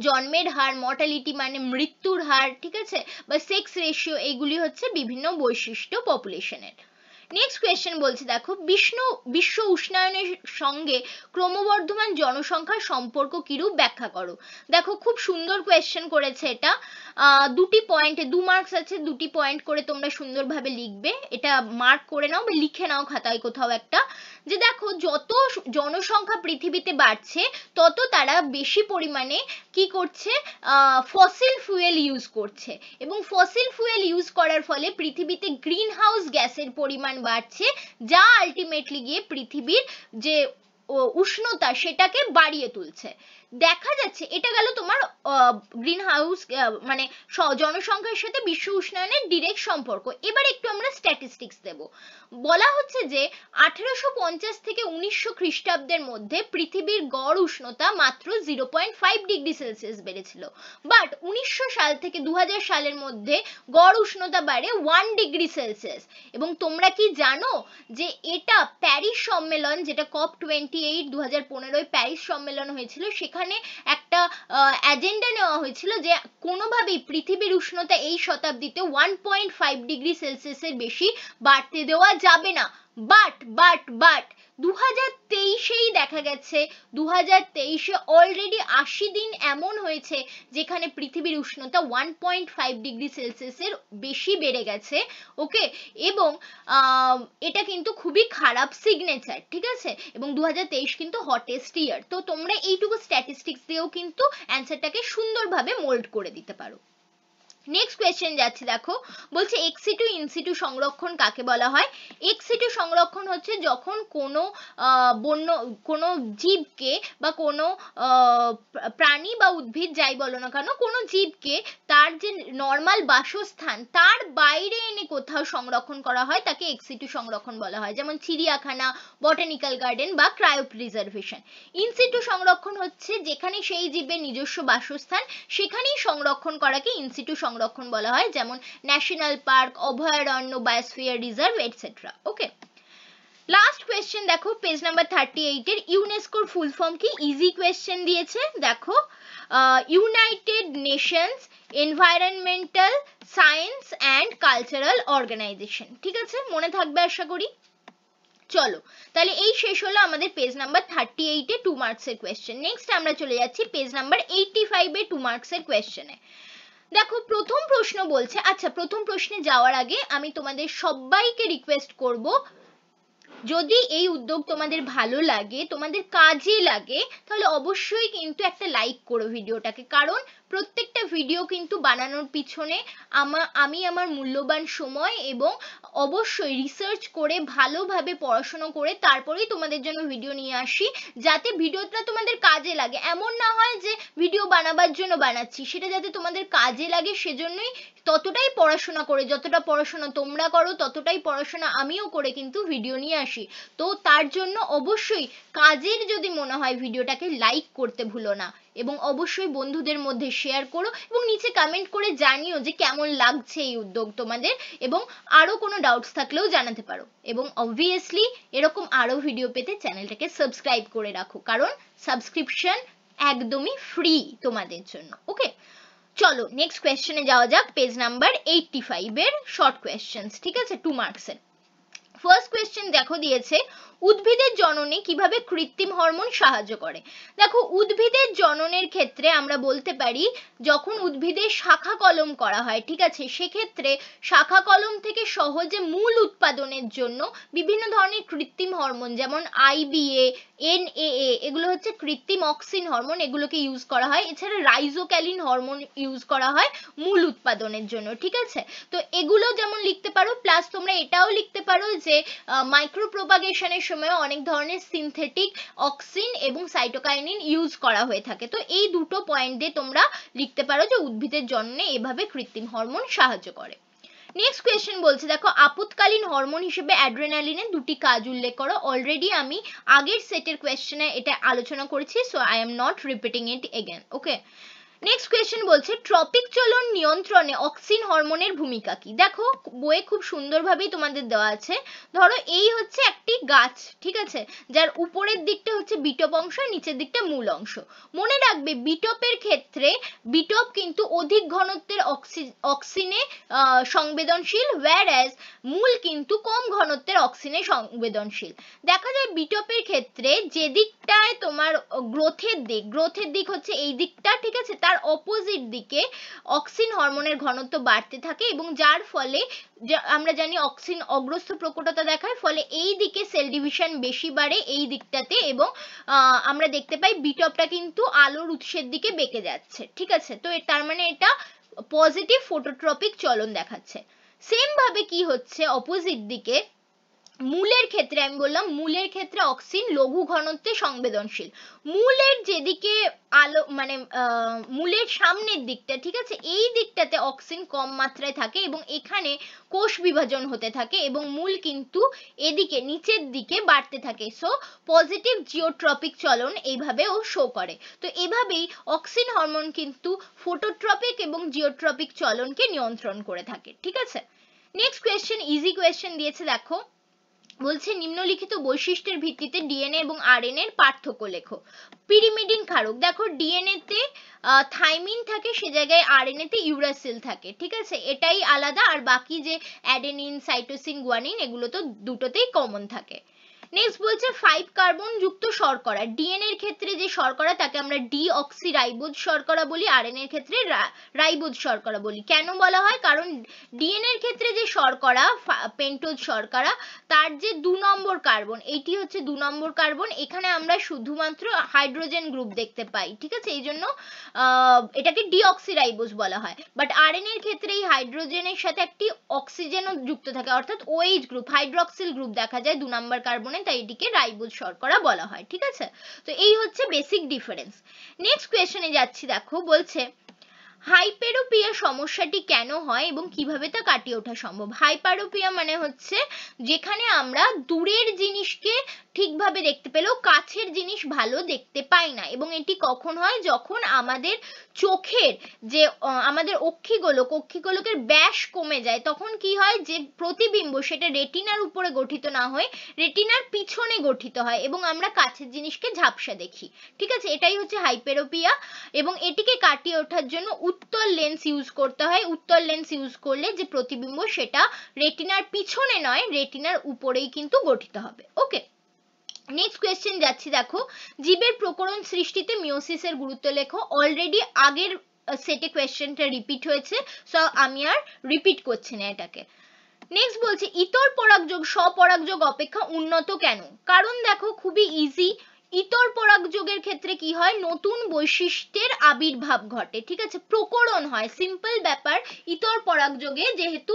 জন্মের হার, মর্টালিটি মানে মৃত্যুর হার, ঠিক আছে, বা সেক্স রেশিও, এগুলি হচ্ছে বিভিন্ন বৈশিষ্ট্য পপুলেশনের। নেক্সট কোয়েশ্চেন বলছে দেখো, বিশ্ব উষ্ণায়নের সঙ্গে ক্রমবর্ধমান জনসংখ্যার সম্পর্ক কিরূপ ব্যাখ্যা করো। দেখো খুব সুন্দর কোয়েশ্চেন করেছে এটা। দুটি পয়েন্টে 2 মার্কস আছে, দুটি পয়েন্ট করে তোমরা সুন্দরভাবে লিখবে, এটা মার্ক করে নাও বা লিখে নাও খাতায় কোথাও একটা, যে দেখো যত জনসংখ্যা পৃথিবীতে বাড়ছে তত তারা বেশি পরিমাণে কি করছে, ফসিল ফুয়েল ইউজ করছে, এবং ফসিল ফুয়েল ইউজ করার ফলে পৃথিবীতে গ্রিন হাউস গ্যাসের পরিমাণ বাড়ছে, যা আলটিমেটলি গিয়ে পৃথিবীর যে উষ্ণতা সেটাকে বাড়িয়ে তুলছে। দেখা যাচ্ছে এটা গেল তোমার গ্রিন হাউস মানে জনসংখ্যার সাথে বিশ্ব উষ্ণায়নের ডিরেক্ট সম্পর্ক। এবার একটু আমরা স্ট্যাটিস্টিক্স দেব। বলা হচ্ছে যে 1850 থেকে 1900 খ্রিস্টাব্দের মধ্যে পৃথিবীর গড় উষ্ণতা মাত্র 0.5 ডিগ্রি সেলসিয়াস বেড়েছিল, বাট 1900 সাল থেকে 2000 সালের মধ্যে গড় উষ্ণতা বাড়ে 1 ডিগ্রি সেলসিয়াস। এবং তোমরা কি জানো যে এটা প্যারিস সম্মেলন, যেটা COP28 2015 প্যারিস সম্মেলন হয়েছিল, সেখানে একটা এজেন্ডা নেওয়া হয়েছিল যে কোনোভাবেই পৃথিবীর উষ্ণতা এই শতাব্দীতে 1.5 ডিগ্রি সেলসিয়াসের বেশি বাড়তে দেওয়া যাবে না। বাট 2023-এই দেখা গেছে, 2023-এ অলরেডি 80 দিন এমন হয়েছে যেখানে পৃথিবীর উষ্ণতা 1.5 ডিগ্রি সেলসিয়াসের বেশি বেড়ে গেছে। ওকে, এবং এটা কিন্তু খুবই খারাপ সিগনেচার, ঠিক আছে, এবং 2023 কিন্তু হটেস্ট ইয়ার। তো তোমরা এইটুকু স্ট্যাটিস্টিক্স দিয়েও কিন্তু অ্যান্সারটাকে সুন্দরভাবে মোল্ড করে দিতে পারো। নেক্সট কোয়েশ্চেন যাচ্ছে দেখো, বলছে এক্সিটু ইনসিটু সংরক্ষণ কাকে বলা হয়। এক্সিটু সংরক্ষণ হচ্ছে যখন কোনো জীবকে বা কোনো প্রাণী বা উদ্ভিদ যাই বলো না কেন, কোনো জীবকে তার যে নর্মাল বাসস্থান তার বাইরে এনে কোথাও সংরক্ষণ করা হয় তাকে এক্সিটু সংরক্ষণ বলা হয়, যেমন চিড়িয়াখানা, বটানিক্যাল গার্ডেন বা ক্রায়ো প্রিজার্ভেশন। ইনসিটু সংরক্ষণ হচ্ছে যেখানে সেই জীবের নিজস্ব বাসস্থান সেখানেই সংরক্ষণ করাকে ইনসিটু সংরক্ষণ বলা হয়, যেমন ন্যাশনাল পার্ক, অভয়ারণ্য, biosphere reserve etcetera. Okay, last question দেখো পেজ নাম্বার 38 এর, ইউনেস্কোর ফুল ফর্ম কি। ইজি কোয়েশ্চেন দিয়েছে দেখো, United Nations Environmental Science and Cultural Organization. ঠিক আছে, মনে থাকবে আশা করি। চলো তাহলে এই শেষ হলো আমাদের পেজ নাম্বার 38-এ 2 মার্কসের কোয়েশ্চেন। নেক্সট আমরা চলে যাচ্ছি পেজ নাম্বার 85-এ 2 মার্কসের কোয়েশ্চেনে। দেখো প্রথম প্রশ্ন বলছে, আচ্ছা প্রথম প্রশ্নে যাওয়ার আগে আমি তোমাদের সবাইকে রিকোয়েস্ট করব, যদি এই উদ্যোগ তোমাদের ভালো লাগে, তোমাদের কাজে লাগে, তাহলে অবশ্যই কিন্তু একটা লাইক করো ভিডিওটাকে, কারণ প্রত্যেকটা ভিডিও কিন্তু বানানোর পিছনে আমি আমার মূল্যবান সময় এবং অবশ্যই রিসার্চ করে ভালোভাবে পড়াশোনা করে তারপরেই তোমাদের জন্য ভিডিও নিয়ে আসি, যাতে ভিডিওটা তোমাদের কাজে লাগে। এমন না হয় যে ভিডিও বানাবার জন্য বানাচ্ছি, সেটা যাতে তোমাদের কাজে লাগে সেজন্যই ততটাই পড়াশোনা করে, যতটা পড়াশোনা তোমরা করো ততটাই পড়াশোনা আমিও করে কিন্তু ভিডিও নিয়ে আসি। তো তার জন্য অবশ্যই কাজের যদি মনে হয় ভিডিওটাকে লাইক করতে ভুলো না, এবং অবশ্যই বন্ধুদের মধ্যে শেয়ার করো এবং নিচে কমেন্ট করে জানিও যে কেমন লাগছে এই উদ্যোগ তোমাদের, এবং আরো কোনো ডাউটস থাকলেও জানাতে পারো, এবং অবভিয়াসলি এরকম আরো ভিডিও পেতে চ্যানেলটাকে সাবস্ক্রাইব করে রাখো, কারণ সাবস্ক্রিপশন একদমই ফ্রি তোমাদের জন্য। ওকে, চলো নেক্সট কোয়েশ্চেনে যাওয়া যাক, পেজ নাম্বার 85 এর শর্ট কোয়েশ্চেন্স। ঠিক আছে, 2 মার্কসের। ফার্স্ট কোয়েশ্চেন দেখো দিয়েছে, উদ্ভিদের জননে কিভাবে কৃত্রিম হরমোন সাহায্য করে। দেখো উদ্ভিদের জননের ক্ষেত্রে আমরা বলতে পারি, যখন উদ্ভিদের শাখা কলম করা হয়, ঠিক আছে, সেক্ষেত্রে শাখা কলম থেকে সহজে মূল উৎপাদনের জন্য বিভিন্ন ধরনের কৃত্রিম হরমোন, যেমন IBA, NAA, এগুলো হচ্ছে কৃত্রিম অক্সিন হরমোন, এগুলোকে ইউজ করা হয়। এছাড়া রাইজোক্যালিন হরমোন ইউজ করা হয় মূল উৎপাদনের জন্য। ঠিক আছে, তো এগুলো যেমন লিখতে পারো, প্লাস তোমরা এটাও লিখতে পারো যে মাইক্রো প্রোপাগেশনের সময় অনেক ধরনের সিনথেটিক অক্সিন এবং সাইটোকাইনিন ইউজ করা হয়ে থাকে। তো এই দুটো পয়েন্ট দিয়ে তোমরা লিখতে পারো যে উদ্ভিদের জন্যে এভাবে কৃত্রিম হরমোন সাহায্য করে। নেক্সট কোয়েশ্চেন বলছে দেখো, আপৎকালীন হরমোন হিসেবে অ্যাড্রেনালিনের দুটি কাজ উল্লেখ করো। অলরেডি আমি আগের সেটের কোয়েশ্চেনে এটা আলোচনা করেছি, so I am not repeating it again. Okay, next question বলছে ট্রপিক চলন নিয়ন্ত্রণে অক্সিন হরমোনের ভূমিকা কি। দেখো বইয়ে খুব সুন্দরভাবেই তোমাদের দেওয়া আছে। ধরো এই হচ্ছে একটি গাছ, ঠিক আছে, যার উপরের দিকটা হচ্ছে বিটপ অংশ, নিচের দিকটা মূল অংশ। মনে রাখবে বিটপের ক্ষেত্রে বিটপ কিন্তু অধিক ঘনত্বের অক্সিনে সংবেদনশীল, whereas মূল কিন্তু কম ঘনত্বের অক্সিনে সংবেদনশীল। দেখা যায় বিটপের ক্ষেত্রে যে দিকটায় তোমার গ্রোথের দিক হচ্ছে এই দিকটা, ঠিক আছে, তার অপোজিট দিকে অক্সিন হরমোনের ঘনত্ব বাড়তে থাকে এবং যার ফলে আমরা জানি অক্সিন অগ্রস্থ প্রকটতা দেখায়, ফলে এই দিকে সেল ডিভিশন বেশি বাড়ে এই দিকটাতে এবং আমরা দেখতে পাই বিটপটা কিন্তু আলোর উৎসের দিকে বেঁকে যাচ্ছে, ঠিক আছে। তো তার মানে এটা পজিটিভ ফটোট্রপিক চলন দেখাচ্ছে। সেম ভাবে কি হচ্ছে অপোজিট দিকে মূলের ক্ষেত্রে, আমি বললাম মূলের ক্ষেত্রে অক্সিন লঘু ঘনত্বে সংবেদনশীল। মূলের যেদিকে আলো মানে মূলের সামনের দিকটা, ঠিক আছে, এই দিকটাতে অক্সিন কম মাত্রায় থাকে এবং এখানে কোষ বিভাজন হতে থাকে এবং মূল কিন্তু এদিকে নিচের দিকে বাড়তে থাকে। সো পজিটিভ জিওট্রপিক চলন এইভাবেও শো করে। তো এভাবেই অক্সিন হরমোন কিন্তু ফটোট্রপিক এবং জিওট্রপিক চলনকে নিয়ন্ত্রণ করে থাকে, ঠিক আছে। নেক্সট কোয়েশ্চেন, ইজি কোয়েশ্চেন দিয়েছে, দেখো বলছে নিম্নলিখিত বৈশিষ্ট্যের ভিত্তিতে ডিএনএ এবং আরএনএ এর পার্থক্য লেখো। পিরিমিডিন ক্ষারক, দেখো ডিএনএ তে থাইমিন থাকে, সে জায়গায় আরএনএ তে ইউরাসিল থাকে, ঠিক আছে, এটাই আলাদা, আর বাকি যে অ্যাডেনিন, সাইটোসিন, গুয়ানিন এগুলো তো দুটোতেই কমন থাকে। নেক্সট বলছে 5 কার্বন যুক্ত শর্করা, ডিএনএ এর ক্ষেত্রে যে শর্করা তাকে আমরা ডিঅক্সিরাইবোজ শর্করা বলি, আরএনএ এর ক্ষেত্রে রাইবোজ শর্করা বলি। কেন বলা হয়? কারণ ডিএনএ এর ক্ষেত্রে যে শর্করা পেন্টোজ শর্করা, তার যে 2 নম্বর কার্বন, এইটি হচ্ছে 2 নম্বর কার্বন, এখানে আমরা শুধুমাত্র হাইড্রোজেন গ্রুপ দেখতে পাই, ঠিক আছে, এই জন্য এটাকে ডিঅক্সিরাইবোজ বলা হয়। বাট আরএনএ এর ক্ষেত্রে এই হাইড্রোজেনের সাথে একটি অক্সিজেনও যুক্ত থাকে, অর্থাৎ ওএইচ গ্রুপ, হাইড্রক্সিল গ্রুপ দেখা যায় 2 নম্বর কার্বনে, তাই এটিকে রাইবোজ শর্করা বলা হয়, ঠিক আছে। তো এই হচ্ছে বেসিক ডিফারেন্স। নেক্সট কোয়েশ্চনে যাচ্ছি, দেখো বলছে হাইপেরোপিয়া সমস্যাটি কেন হয় এবং কিভাবে তা কাটিয়ে ওঠা সম্ভব। হাইপারোপিয়া মানে হচ্ছে যেখানে আমরা দূরের জিনিসকে ঠিকভাবে দেখতে পেলেও কাছের জিনিস ভালো দেখতে পাই না, এবং এটি কখন হয়? যখন আমাদের চোখের যে আমাদের অক্ষিগোলকের ব্যাস কমে যায়, তখন কি হয়, যে প্রতিবিম্ব সেটা রেটিনার উপরে গঠিত না হয়ে রেটিনার পিছনে গঠিত হয় এবং আমরা কাছের জিনিসকে ঝাপসা দেখি, ঠিক আছে, এটাই হচ্ছে হাইপেরোপিয়া। এবং এটিকে কাটিয়ে ওঠার জন্য উত্তল লেন্স ইউজ করতে হয়। উত্তল লেন্স ইউজ করলে যে প্রতিবিম্ব সেটা রেটিনার পিছনে নয়, রেটিনার উপরেই কিন্তু গঠিত হবে। ওকে, নেক্সট কোয়েশ্চেন যাচ্ছি, দেখো জীবের প্রকরণ সৃষ্টিতে মিওসিসের গুরুত্ব লেখো। অলরেডি আগের সেটে কোয়েশ্চেনটা রিপিট হয়েছে, সো আমি আর রিপিট করছি না এটাকে। নেক্সট বলছে ইতর পরাগযোগ স্বপরাগযোগ অপেক্ষা উন্নত কেন? কারণ দেখো খুবই ইজি, ইতর পরাগযোগের ক্ষেত্রে কি হয়, নতুন বৈশিষ্ট্যের আবির্ভাব ঘটে, ঠিক আছে, প্রকরণ হয়, সিম্পল ব্যাপার। ইতর পরাগযোগে যেহেতু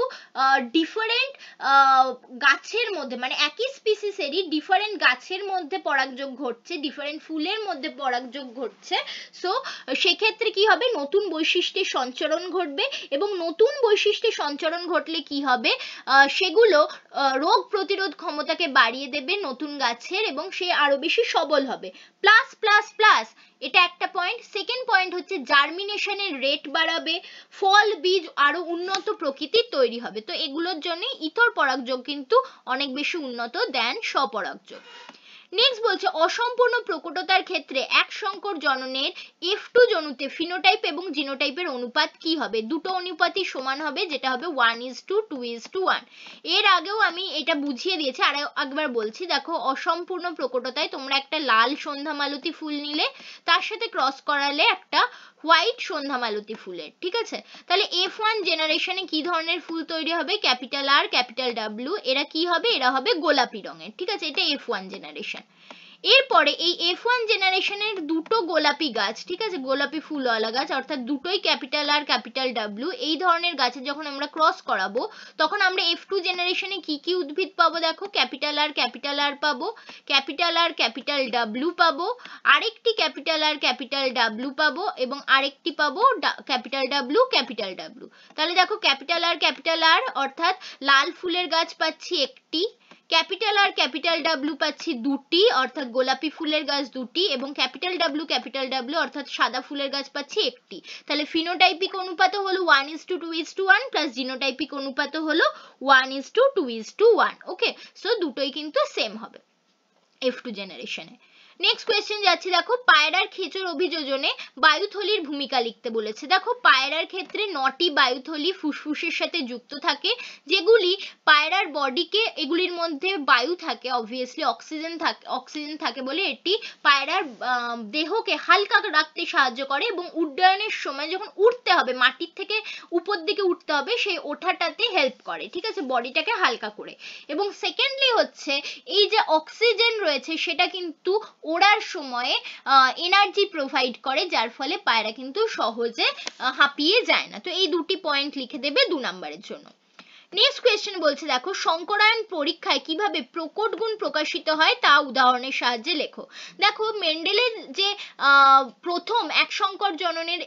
ডিফারেন্ট গাছের মধ্যে মানে একই স্পিসিসেরই ডিফারেন্ট গাছের মধ্যে পরাগযোগ ঘটছে, ডিফারেন্ট ফুলের মধ্যে পরাগযোগ ঘটছে, সো সেক্ষেত্রে কি হবে, নতুন বৈশিষ্ট্যের সঞ্চরণ ঘটবে এবং নতুন বৈশিষ্ট্যের সঞ্চরণ ঘটলে কি হবে, সেগুলো রোগ প্রতিরোধ ক্ষমতাকে বাড়িয়ে দেবে নতুন গাছের এবং সে আরো বেশি সবল হবে। প্লাস প্লাস প্লাস, এটা একটা পয়েন্ট। সেকেন্ড পয়েন্ট হচ্ছে জার্মিনেশনের রেট বাড়াবে, ফল বীজ আরো উন্নত প্রকৃতির তৈরি হবে। তো এগুলোর জন্য ইতর পরাগযোগ কিন্তু অনেক বেশি উন্নত দেন স্বপরাগযোগ। নেক্সট বলছে অসম্পূর্ণ প্রকটতার ক্ষেত্রে এক সংকর জননের F2 জনুতে ফিনোটাইপ এবং জিনোটাইপের অনুপাত কি হবে? দুটো অনুপাতই সমান হবে, যেটা হবে 1:2, 2:1। এর আগেও আমি এটা বুঝিয়ে দিয়েছি, আর একবার বলছি, দেখো অসম্পূর্ণ প্রকটতায় তোমরা একটা লাল সন্ধ্যা মালতী ফুল নিলে, তার সাথে ক্রস করালে একটা হোয়াইট সন্ধ্যা মালতী ফুলের, ঠিক আছে, তাহলে F1 জেনারেশনে কি ধরনের ফুল তৈরি হবে? ক্যাপিটাল আর ক্যাপিটাল ডাব্লিউ, এরা কি হবে? এরা হবে গোলাপি রঙের, ঠিক আছে, এটা F1 জেনারেশন। এরপরে এই F1 জেনারেশনের দুটো গোলাপি গাছ, ঠিক আছে, গোলাপি ফুলওয়ালা গাছ, অর্থাৎ দুটোই ক্যাপিটাল আর ক্যাপিটাল ডাব্লিউ, এই ধরনের গাছে যখন আমরা ক্রস করাবো তখন আমরা F2 জেনারেশনে কি কি উদ্ভিদ পাবো? দেখো ক্যাপিটাল আর পাবো, ক্যাপিটাল আর ক্যাপিটাল ডাব্লিউ পাবো, আরেকটি ক্যাপিটাল আর ক্যাপিটাল ডাব্লিউ পাবো এবং আরেকটি পাবো ক্যাপিটাল ডাব্লিউ ক্যাপিটাল ডাব্লিউ। তাহলে দেখো ক্যাপিটাল আর অর্থাৎ লাল ফুলের গাছ পাচ্ছি একটি, ক্যাপিটাল আর ক্যাপিটাল ডাব্লিউ পাচ্ছি দুটি, অর্থাৎ গোলাপি ফুলের গাছ দুটি, এবং ক্যাপিটাল ডাব্লিউ অর্থাৎ সাদা ফুলের গাছ পাচ্ছি একটি। তাহলে ফিনোটাইপিক অনুপাত হলো 1:2:1 প্লাস জিনোটাইপিক অনুপাত হলো 1:2:1। ওকে, সো দুটোই কিন্তু সেম হবে F2 জেনারেশনে। নেক্সট কোয়েশ্চেন যাচ্ছি, দেখো পায়রার খেচর অভিযোজনে বায়ুথলির ভূমিকা লিখতে বলেছে। দেখো পায়রার ক্ষেত্রে 9টি বায়ুথলি ফুসফুসের সাথে যুক্ত থাকে, যেগুলি পায়রার বডিকে, এগুলির মধ্যে বায়ু থাকে, অবভিয়াসলি অক্সিজেন থাকে বলে এটি পায়রার দেহকে হালকা রাখতে সাহায্য করে, এবং উড্ডয়নের সময় যখন উঠতে হবে, মাটির থেকে উপর দিকে উঠতে হবে, সেই ওঠাটাতে হেল্প করে, ঠিক আছে, বডিটাকে হালকা করে। এবং সেকেন্ডলি হচ্ছে এই যে অক্সিজেন রয়েছে সেটা কিন্তু ওড়ার সময়ে এনার্জি প্রোভাইড করে, যার ফলে পায়রা কিন্তু সহজে হাঁপিয়ে যায় না। তো এই দুটি পয়েন্ট লিখে দেবে 2 নম্বরের জন্য। নেক্সট কোয়েশ্চেন বলছে, দেখো সংকরায়ন পরীক্ষায় কিভাবে প্রকট গুণ প্রকাশিত হয় তা উদাহরণের সাহায্যে লেখো। দেখো মেন্ডেলের যে প্রথম এক সংকর জননের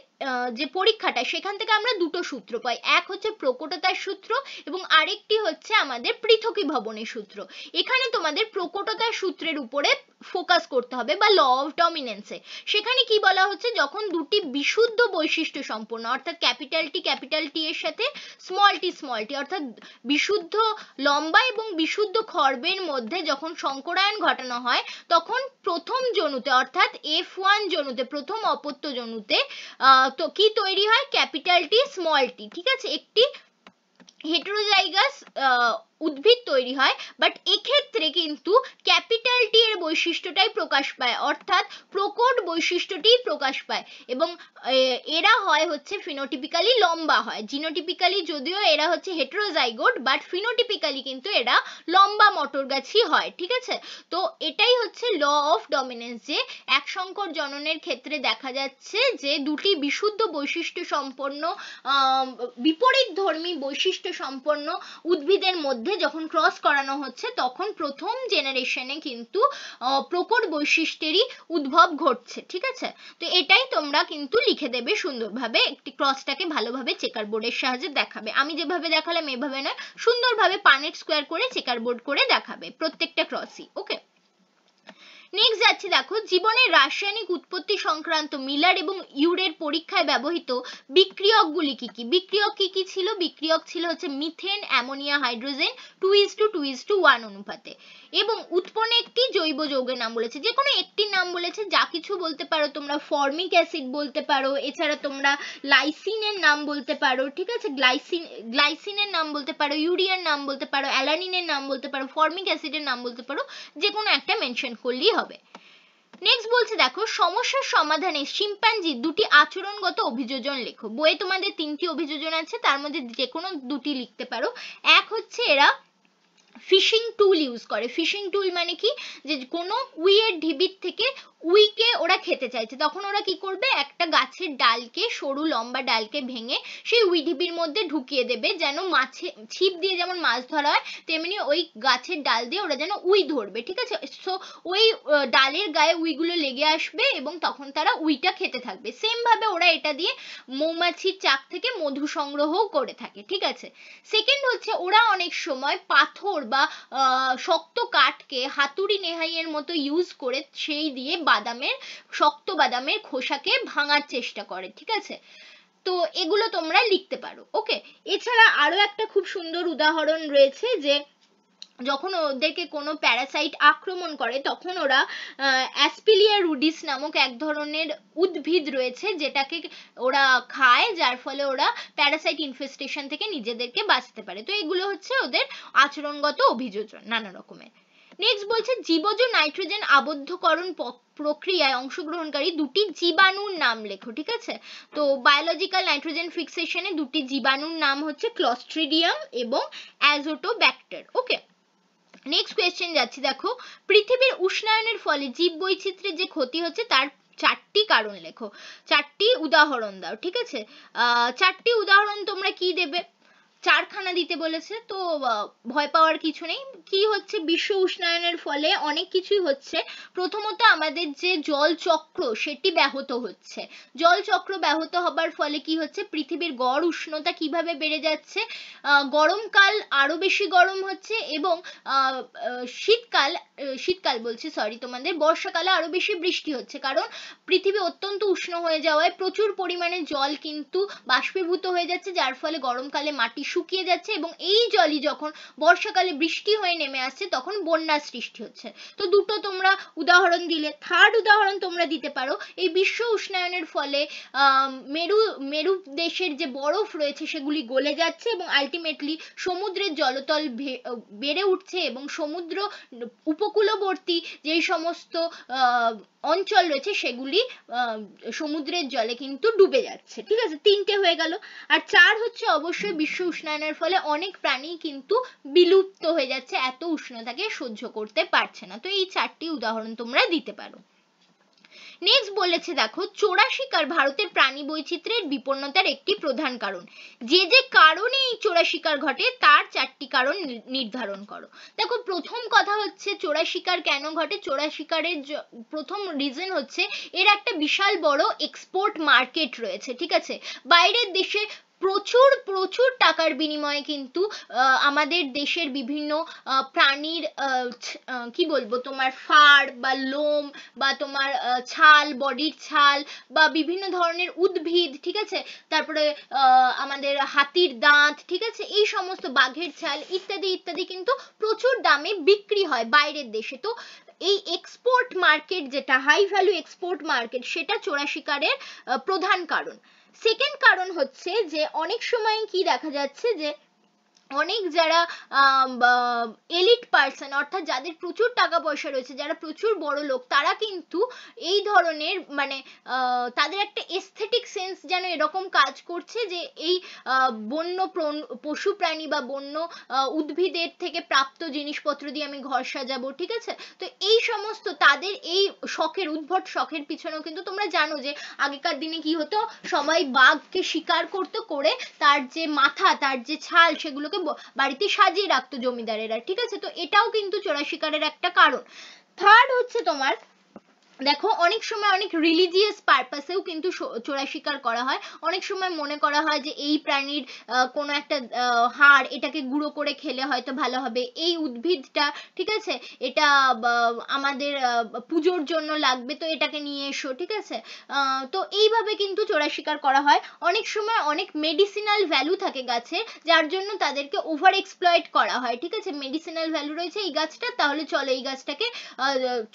যে পরীক্ষাটা, সেখান থেকে আমরা দুটো সূত্র পাই, এক হচ্ছে প্রকটতার সূত্র এবং আরেকটি হচ্ছে আমাদের পৃথকীভবনের সূত্র। এখানে তোমাদের প্রকটতার সূত্রের উপরে ফোকাস করতে হবে, বা ল অফ ডমিনেন্সে। সেখানে কি বলা হচ্ছে, যখন দুটি বিশুদ্ধ বৈশিষ্ট্য সম্পন্ন, অর্থাৎ ক্যাপিটাল টি এর সাথে স্মল টি অর্থাৎ বিশুদ্ধ লম্বা এবং বিশুদ্ধ খর্বের মধ্যে যখন সংকরায়ন ঘটানো হয়, তখন প্রথম জনুতে অর্থাৎ F1 জনুতে, প্রথম অপত্য জনুতে তো কি তৈরি হয়, ক্যাপিটাল টি স্মল টি, ঠিক আছে, একটি হেটেরোজাইগাস উদ্ভিদ তৈরি হয়। বাট এক্ষেত্রে কিন্তু ক্যাপিটাল টি এর বৈশিষ্ট্যটাই প্রকাশ পায়, অর্থাৎ প্রকট বৈশিষ্ট্যটি প্রকাশ পায়, এবং এরা হয় হচ্ছে ফিনোটিপিক্যালি লম্বা হয়। জিনোটিপিক্যালি যদিও এরা হচ্ছে হেটেরোজাইগোট, বাট ফিনোটিপিক্যালি কিন্তু এরা লম্বা মটর গাছই হয়, ঠিক আছে। তো এটাই হচ্ছে ল অফ ডমিনেন্স, যে এক সংকর জননের ক্ষেত্রে দেখা যাচ্ছে যে দুটি বিশুদ্ধ বৈশিষ্ট্য সম্পন্ন বিপরীত ধর্মী বৈশিষ্ট্য সম্পন্ন উদ্ভিদের মধ্যে যখন ক্রস করানো হচ্ছে, তখন প্রথম জেনারেশনে কিন্তু প্রকট বৈশিষ্ট্যেরই উদ্ভব ঘটছে, ঠিক আছে। তো এটাই তোমরা কিন্তু লিখে দেবে সুন্দরভাবে, একটি ক্রসটাকে ভালোভাবে চেকার বোর্ডের সাহায্যে দেখাবে। আমি যেভাবে দেখালাম এভাবে নয়, সুন্দরভাবে পানেট স্কোয়ার করে চেকার বোর্ড করে দেখাবে প্রত্যেকটা ক্রসই। ওকে, নেক্সট যাচ্ছি, দেখো জীবনের রাসায়নিক উৎপত্তি সংক্রান্ত মিলার এবং ইউরের পরীক্ষায় ব্যবহৃত বিক্রিয়কগুলি কি কি। বিক্রিয়ক কি কি ছিল, বিক্রিয়ক ছিল হচ্ছে মিথেন, অ্যামোনিয়া, হাইড্রোজেন 2:2:1 অনুপাতে, এবং উৎপন্ন একটি জৈব যৌগের নাম বলেছে, যে কোনো একটির নাম বলেছে, যা কিছু বলতে পারো তোমরা, ফর্মিক অ্যাসিড বলতে পারো, এছাড়া তোমরা লাইসিনের নাম বলতে পারো, ঠিক আছে, গ্লাইসিনের নাম বলতে পারো, ইউরিয়ার নাম বলতে পারো, অ্যালানিনের নাম বলতে পারো, ফর্মিক অ্যাসিডের নাম বলতে পারো, যে কোনো একটা মেনশন করলেই হবে। নেক্সট বলছে, দেখো সমস্যার সমাধানে শিম্পাঞ্জির দুটি আচরণগত অভিযোজন লেখো। বইয়ে তোমাদের 3টি অভিযোজন আছে, তার মধ্যে যে কোনো দুটি লিখতে পারো। এক হচ্ছে এরা ফিশিং টুল ইউজ করে। ফিশিং টুল মানে কি, যে কোনো উইয়ের ঢিবির থেকে উইকে ওরা খেতে চাইছে, তখন ওরা কি করবে, একটা গাছের ডালকে, সরু লম্বা ডালকে ভেঙে সেই উই ঢিবির মধ্যে ঢুকিয়ে দেবে, যেন মাছে ছিপ দিয়ে যেমন মাছ ধরা হয়, তেমনি ওই গাছের ডাল দিয়ে ওরা যেন উই ধরবে, ঠিক আছে। সো ওই ডালের গায়ে উইগুলো লেগে আসবে এবং তখন তারা উইটা খেতে থাকবে। সেম ভাবে ওরা এটা দিয়ে মৌমাছির চাক থেকে মধু সংগ্রহ করে থাকে, ঠিক আছে। সেকেন্ড হচ্ছে ওরা অনেক সময় পাথর বা শক্ত কাঠকে হাতুড়ি নেহাইয়ের মতো ইউজ করে সেই দিয়ে শক্ত বাদামের খোসাকে ভাঙার চেষ্টা করে, ঠিক আছে। তো এগুলো তোমরা লিখতে পারো। ওকে, এছাড়া আরো একটা খুব সুন্দর উদাহরণ রয়েছে, যে যখন ওদেরকে কোনো প্যারাসাইট আক্রমণ করে, তখন ওরা অ্যাসপিলিয়া রুডিস নামক এক ধরনের উদ্ভিদ রয়েছে, যেটাকে ওরা খায়, যার ফলে ওরা প্যারাসাইট ইনফেস্টেশন থেকে নিজেদেরকে বাঁচতে পারে। তো এগুলো হচ্ছে ওদের আচরণগত অভিযোজন নানা রকমের। নেক্সট বলছে, জীবজ নাইট্রোজেন আবদ্ধকরণ প্রক্রিয়ায় অংশগ্রহণকারী দুটি জীবাণুর নাম লেখো, ঠিক আছে। তো বায়োলজিক্যাল নাইট্রোজেন ফিক্সেশনে দুটি জীবাণুর নাম হচ্ছে ক্লস্ট্রিডিয়াম এবং অ্যাজোটোব্যাক্টার। ওকে, নেক্সট কোয়েশ্চেন যাচ্ছি, দেখো পৃথিবীর উষ্ণায়নের ফলে জীব বৈচিত্র্যের যে ক্ষতি হচ্ছে তার 4টি কারণ লেখো, 4টি উদাহরণ দাও, ঠিক আছে। 4টি উদাহরণ তোমরা কি দেবে, চারখানা দিতে বলেছে, তো ভয় পাওয়ার কিছু নেই। কি হচ্ছে, বিশ্ব উষ্ণায়নের ফলে অনেক কিছুই হচ্ছে। প্রথমত আমাদের যে জল চক্র সেটি ব্যাহত হচ্ছে। জল চক্র ব্যাহত হবার ফলে কি হচ্ছে, পৃথিবীর গড় উষ্ণতা কিভাবে বেড়ে যাচ্ছে, গরমকাল আরো বেশি গরম হচ্ছে এবং শীতকাল বলছি সরি তোমাদের, বর্ষাকালে আরো বেশি বৃষ্টি হচ্ছে, কারণ পৃথিবী অত্যন্ত উষ্ণ হয়ে যাওয়ায় প্রচুর পরিমাণে জল কিন্তু বাষ্পীভূত হয়ে যাচ্ছে, যার ফলে গরমকালে মাটি শুকিয়ে যাচ্ছে এবং এই জলই যখন বর্ষাকালে বৃষ্টি হয়ে নেমে আসছে তখন বন্যার সৃষ্টি হচ্ছে। তো দুটো তোমরা উদাহরণ দিলে। থার্ড উদাহরণ তোমরা দিতে পারো, এই বিশ্ব উষ্ণায়নের ফলে মেরু মেরু দেশের যে বরফ রয়েছে সেগুলি গলে যাচ্ছে এবং আলটিমেটলি সমুদ্রের জলতল বেড়ে উঠছে এবং সমুদ্র উপকূলবর্তী যেই সমস্ত অঞ্চল রয়েছে সেগুলি সমুদ্রের জলে কিন্তু ডুবে যাচ্ছে। ঠিক আছে, তিনটে হয়ে গেল। আর চার হচ্ছে অবশ্যই বিশ্ব উষ্ণায়নের ফলে অনেক প্রাণী কিন্তু বিলুপ্ত হয়ে যাচ্ছে, এত উষ্ণতাকে সহ্য করতে পারছে না। তো এই চারটি উদাহরণ তোমরা দিতে পারো। নেক্সট বলেছে দেখো, চোরা শিকার ভারতের প্রাণী বৈচিত্র্যের বিপন্নতার একটি প্রধান কারণ। যে যে কারণে এই চোরা শিকার ঘটে তার চারটি কারণ নির্ধারণ করো। দেখো, প্রথম কথা হচ্ছে চোরা শিকার কেন ঘটে। চোরা শিকারের প্রথম রিজন হচ্ছে এর একটা বিশাল বড় এক্সপোর্ট মার্কেট রয়েছে। ঠিক আছে, বাইরের দেশে প্রচুর প্রচুর টাকার বিনিময়ে কিন্তু আমাদের দেশের বিভিন্ন প্রাণীর কি বলবো তোমার ফার বা লোম বা তোমার ছাল, বডির ছাল বা বিভিন্ন ধরনের উদ্ভিদ, ঠিক আছে, তারপরে আমাদের হাতির দাঁত, ঠিক আছে, এই সমস্ত বাঘের ছাল ইত্যাদি ইত্যাদি কিন্তু প্রচুর দামে বিক্রি হয় বাইরের দেশে। তো এই এক্সপোর্ট মার্কেট, যেটা হাই ভ্যালু এক্সপোর্ট মার্কেট, সেটা চোরা শিকারের প্রধান কারণ। সেকেন্ড কারণ হচ্ছে যে অনেক সময় কি দেখা যাচ্ছে যে অনেক যারা এলিট পার্সন, অর্থাৎ যাদের প্রচুর টাকা পয়সা রয়েছে, যারা প্রচুর বড় লোক, তারা কিন্তু এই ধরনের মানে তাদের একটা এস্থেটিক সেন্স যেন এরকম কাজ করছে যে এই বন্য পশু প্রাণী বা বন্য উদ্ভিদের থেকে প্রাপ্ত জিনিসপত্র দিয়ে আমি ঘর সাজাবো। ঠিক আছে, তো এই সমস্ত তাদের এই শখের, উদ্ভট শখের পিছনেও কিন্তু তোমরা জানো যে আগেকার দিনে কি হতো, সবাই বাঘকে শিকার করতো, করে তার যে মাথা, তার যে ছাল, সেগুলোকে বাড়িতে সাজিয়ে রাখতো জমিদারেরা। ঠিক আছে, তো এটাও কিন্তু চোরা শিকারের একটা কারণ। থার্ড হচ্ছে তোমার দেখো, অনেক সময় অনেক রিলিজিয়াস পারপাসেও কিন্তু চোরা শিকার করা হয়। অনেক সময় মনে করা হয় যে এই প্রাণীর কোনো একটা হাড়, এটাকে গুঁড়ো করে খেলে হয়তো ভালো হবে, এই উদ্ভিদটা, ঠিক আছে, এটা আমাদের পুজোর জন্য লাগবে, তো এটাকে নিয়ে এসো। ঠিক আছে, তো এইভাবে কিন্তু চোরা শিকার করা হয়। অনেক সময় অনেক মেডিসিনাল ভ্যালু থাকে গাছে, যার জন্য তাদেরকে ওভার এক্সপ্লয়েট করা হয়। ঠিক আছে, মেডিসিনাল ভ্যালু রয়েছে এই গাছটা, তাহলে চলো এই গাছটাকে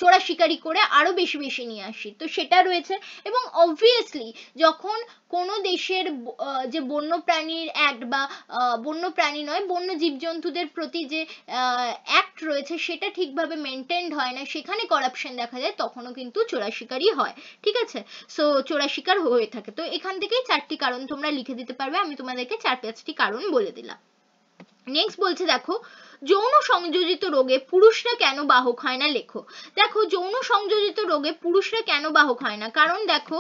চোরা শিকারি করে আরো বেশি বেশি নিয়ে আসি, তো সেটা রয়েছে। এবং অবভিয়াসলি যখন কোনো দেশের যে বন্য প্রাণীর অ্যাক্ট বা বন্য প্রাণী নয়, বন্য জীবজন্তুদের প্রতি যে অ্যাক্ট রয়েছে সেটা ঠিকভাবে মেনটেন্ড হয় না, সেখানে করাপশন দেখা যায়, তখনও কিন্তু চোরা শিকারি হয়। ঠিক আছে, সো চোরা শিকার হয়ে থাকে। তো এখান থেকেই চারটি কারণ তোমরা লিখে দিতে পারবে, আমি তোমাদেরকে 4-5টি কারণ বলে দিলাম। নেক্সট বলছে দেখো, যৌন সংযোজিত রোগে পুরুষরা কেন বাহক হয় না, লেখো। দেখো, যৌন সংযোজিত রোগে পুরুষরা কেন বাহক হয় না, কারণ দেখো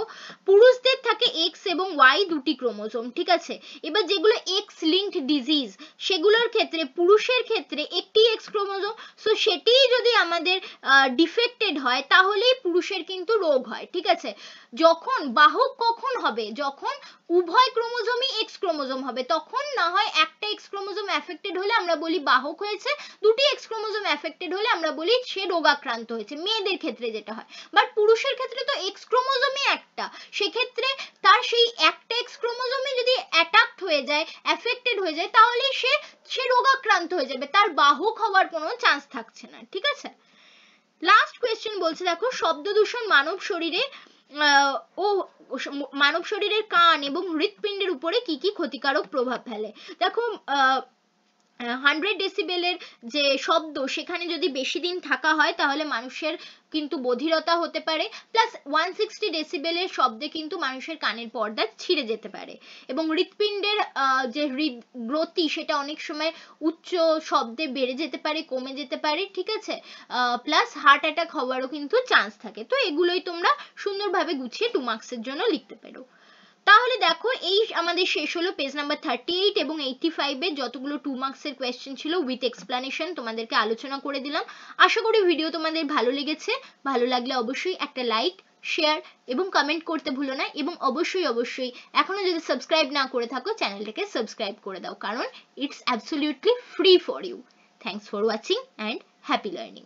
পুরুষদের থাকে এক্স এবং ওয়াই দুটি ক্রোমোজোম। ঠিক আছে, এবার যেগুলো এক্স লিঙ্কড ডিজিজ, সেগুলোর ক্ষেত্রে পুরুষের ক্ষেত্রে একটি এক্স ক্রোমোজোম, সো সেটিই যদি আমাদের ডিফেক্টেড হয় তাহলেই পুরুষের কিন্তু রোগ হয়। ঠিক আছে, যখন বাহক কখন হবে, যখন উভয় ক্রোমোজোমই এক্স ক্রোমোজোম হবে, তখন না হয় একটা এক্স ক্রোমোজোম অ্যাফেক্টেড হলে আমরা বলি বাহক হয়েছে, দুটি এক্স ক্রোমোজোম অ্যাফেক্টেড হলে আমরা বলি সে রোগাক্রান্ত হয়েছে, মেয়েদের ক্ষেত্রে যেটা হয়। বাট পুরুষের ক্ষেত্রে তো এক্স ক্রোমোজোমই একটা, সেক্ষেত্রে তার সেই একটা এক্স ক্রোমোজোমে যদি অ্যাটাকড হয়ে যায়, অ্যাফেক্টেড হয়ে যায়, তাহলে সে রোগাক্রান্ত হয়ে যাবে, তার বাহক হওয়ার কোনো চান্স থাকছে না। ঠিক আছে, লাস্ট কোয়েশ্চেন বলছে দেখো, শব্দ দূষণ মানব শরীরে ও মানব শরীরের কান এবং হৃৎপিণ্ডের উপরে কি কি ক্ষতিকারক প্রভাব ফেলে। দেখো, 100 ডেসিবেলের যে শব্দ, সেখানে যদি বেশি দিন থাকা হয় তাহলে মানুষের কিন্তু বধিরতা হতে পারে, প্লাস 160 ডেসিবেলের শব্দে কিন্তু মানুষের কানের পর্দা ছিঁড়ে যেতে পারে, এবং হৃৎপিণ্ডের যে হৃদগতি সেটা অনেক সময় উচ্চ শব্দে বেড়ে যেতে পারে, কমে যেতে পারে। ঠিক আছে, প্লাস হার্ট অ্যাটাক হওয়ারও কিন্তু চান্স থাকে। তো এগুলোই তোমরা সুন্দরভাবে গুছিয়ে 2 মার্কসের জন্য লিখতে পারো। তাহলে দেখো এই আমাদের শেষ হলো পেজ নাম্বার 38 এবং 85 এর যতগুলো 2 মার্কসের কোয়েশ্চেন ছিল উইথ এক্সপ্লানেশন তোমাদেরকে আলোচনা করে দিলাম। আশা করি ভিডিও তোমাদের ভালো লেগেছে। ভালো লাগলে অবশ্যই একটা লাইক, শেয়ার এবং কমেন্ট করতে ভুলো না, এবং অবশ্যই এখনো যদি সাবস্ক্রাইব না করে থাকো চ্যানেলটাকে সাবস্ক্রাইব করে দাও, কারণ it's absolutely free for you. Thanks for watching and happy learning.